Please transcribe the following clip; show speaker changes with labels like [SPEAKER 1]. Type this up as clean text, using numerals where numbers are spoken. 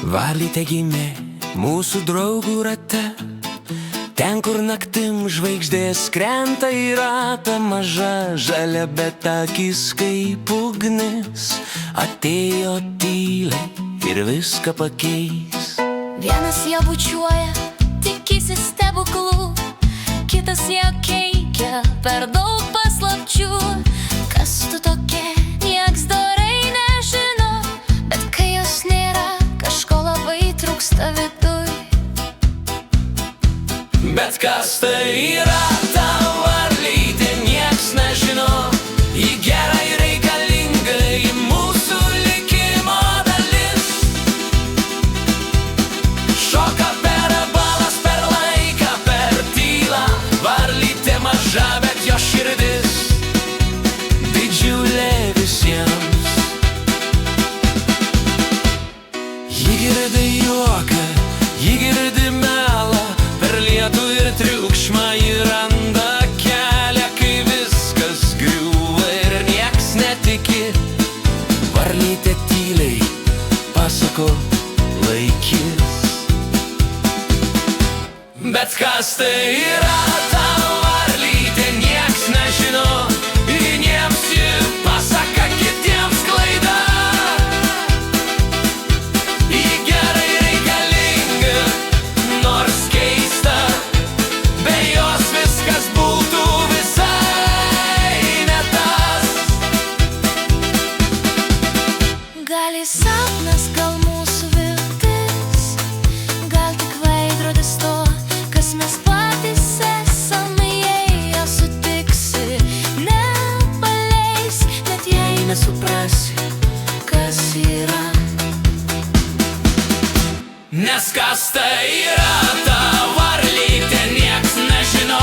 [SPEAKER 1] Varlytė gimė mūsų draugų rate, ten, kur naktim žvaigždės krenta į ratą. Maža žalia, bet akis kaip ugnis, atėjo tyliai ir viską pakeis.
[SPEAKER 2] Vienas ją bučiuoja, tikisi stebuklų, kitas ją keikia, per daug paslapčių. Kas tu tokia, nieks dorai nežino, bet kai jos nėra, kažko labai trūksta viduj.
[SPEAKER 1] Bet kas tai yra ta varlytė, nieks nežino. Ji gera ir reikalinga, ji mūsų likimo dalis. Šoka per balas, per laiką, per tylą. Varlytė maža, bet jo širdis didžiulė visiems. Ji girdi juoką, ji girdi melą, per lietų ir triukšmą ji randa kelią, kai viskas griūva ir nieks netiki. Varlytė tyliai pasako laikys. Bet kas tai yra ta varlytė, nieks nežino. Vieniems ji pasaka, kitiems klaida. Ji gerai reikalinga, nors keista, be jos viskas būtų visai ne tas.
[SPEAKER 2] Gal jis sapnas, gal mūsų viltis, gal tik veidrodis to, kas mes patys esame. Jei ją sutiksi, nepaleis, net jei nesuprasi, kas yra.
[SPEAKER 1] Nes kas tai yra ta varlytė, nieks nežino.